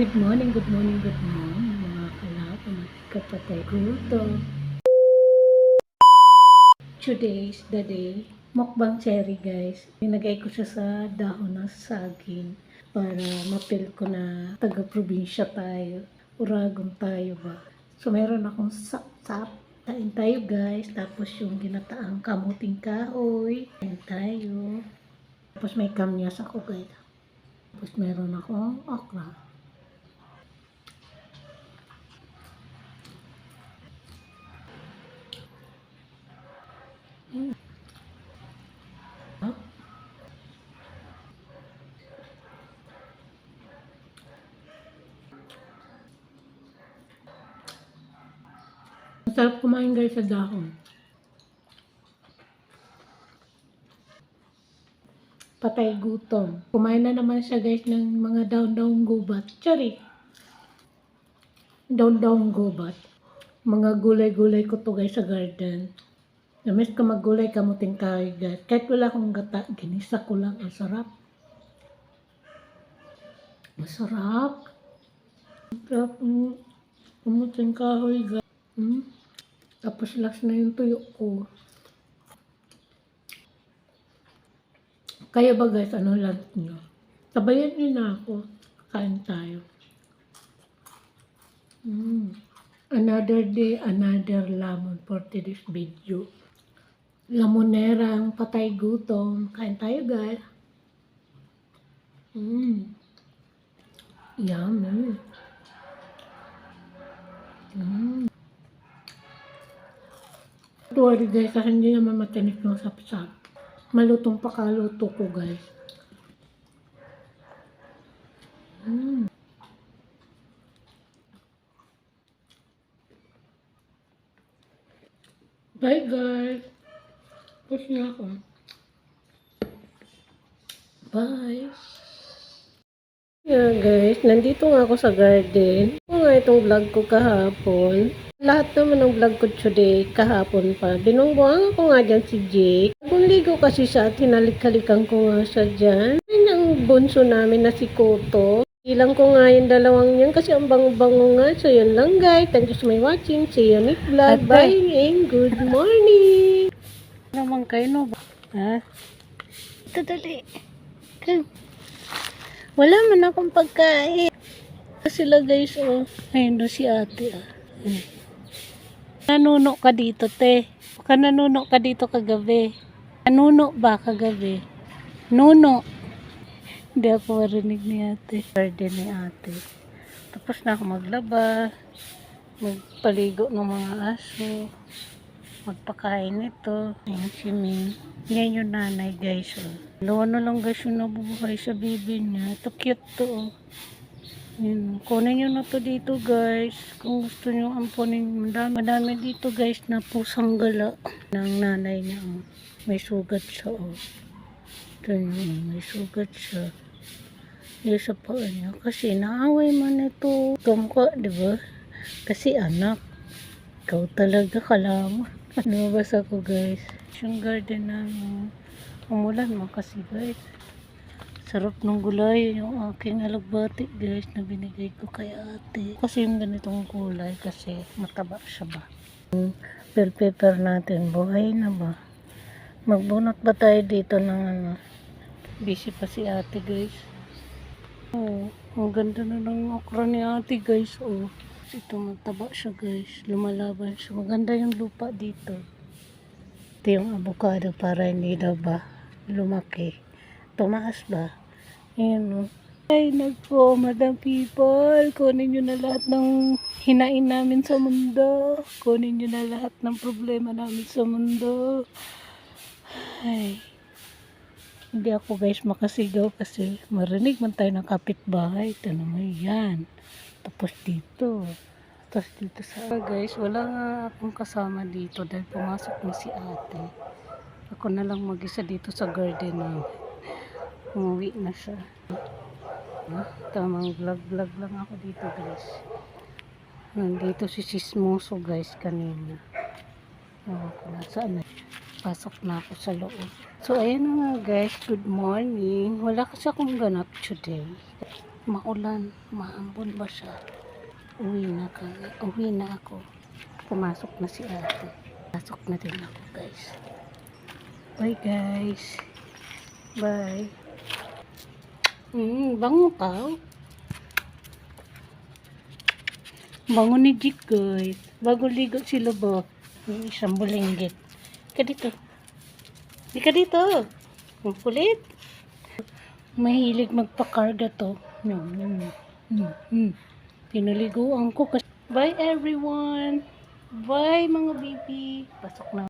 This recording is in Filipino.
Good morning, good morning, good morning mga kalap, mga kapatay ko. Today's the day. Mukbang cherry guys. Nilagay ko siya sa dahon ng saging para mapil ko na taga-probinsya tayo. Uragon tayo ba. So meron akong sap-sap. Kain tayo guys. Tapos yung ginataang kamuting kahoy. Kain tayo. Tapos may kamyas ako guys. Tapos meron akong okra. Masarap kumain guys sa dahon. Patay gutom. Kumain na naman siya guys ng mga daon-daong gubat. Tsari! Daon-daong gubat. Mga gulay-gulay ko to guys sa garden. Namis ko maggulay kamuting kahoy guys. Kahit wala akong gata, ginisa ko lang. Ang sarap. Masarap. Masarap ang kamuting kahoy guys. Tapos last na yung tuyo ko. Kaya ba guys, ano lunch nyo? Sabayan nyo na ako. Kain tayo. Another day, another lamon for today's video. Lamonerang patay gutom. Kain tayo guys. Yummy. Sorry guys, kasi hindi naman matinik ng sapsap. Malutong pakaluto ko guys. Bye guys. Push niya ako. Bye. Yeah guys, nandito nga ako sa garden. Ito nga itong vlog ko kahapon. Lahat naman ng vlog ko today, kahapon pa. Binungbuhan ko nga dyan si Jake. Bunligo kasi siya at hinalik-halikan ko nga siya dyan. Yan ang bunso namin na si Koto. Ilang ko nga yung dalawang yan kasi ang bango-bango nga. So yun lang guys. Thank you so much watching. See you next vlog. Bye and good morning. Naman kayo no ba? Ha? Ito dali. Wala man akong pagkain. Sila guys oh. Ayun do si ate ah. Nanuno ka dito te. Baka nanuno ka dito kagabi. Nanuno ba kagabi? Nuno. Hindi ako marinig ni ate. Garden ni ate. Tapos na ako maglaba. Magpaligo ng mga aso. Magpakain ito. Ayan si Min. Yan yung nanay guys. Oh. Dalawa na lang guys yung nabubuhay sa baby niya. Ito cute to. Oh. Yan. Kunin nyo na to dito guys. Kung gusto nyo ampunin. Madami dito guys na pusang gala ng nanay niya. Oh. May sugat siya. Oh. Ito yun. May sugat siya. Yung sa paa niya. Kasi naaway man ito. Kamukha diba? Kasi anak. Ikaw talaga kalama. Lumabas ako guys. Yung garden namin. Umulan mo kasi guys. Sarap ng gulay. Yung aking alagbati guys na binigay ko kay ate. Kasi yung ganitong gulay kasi mataba siya ba. Bell pepper natin. Buhay na ba? Magbunot ba tayo dito ng ano? Busy pa si ate guys. Oh, ang ganda na ng okra ni ate guys. Oh. Ito mataba siya guys. Lumalaban siya. Maganda yung lupa dito. Ito yung avocado para hindi daw ba lumaki. Tumaas ba? Ayan o. Ay nagpo, madam people. Kunin nyo na lahat ng hinain namin sa mundo. Kunin nyo na lahat ng problema namin sa mundo. Ay. Hindi ako guys makasigaw kasi marinig man tayo ng kapitbahay. Ito naman yan. Tapos dito. Tapos dito sa guys, wala nga akong kasama dito dahil pumasok na si ate. Ako na lang mag-isa dito sa garden na. Umuwi na siya. Tamang vlog lang ako dito guys. Nandito si Sismoso guys kanina. Nasaan na? Pasok na ako sa loob. So ayan na nga guys, good morning. Wala kasi akong ganap today. maulan, maambon ba siya? Uwi na ako. Pumasok na si ate. Pasok na din ako, guys. Bye, guys. Bye. Bango ka. Bango ni Jik, guys. Bago ligo si Lobo. Yung isang bulinggit. Ka dito. Di ka dito. Ang kulit. Mahilig magpakarga to. Pinaliguan ko kasi. Bye, everyone. Bye, mga baby. Pasok na.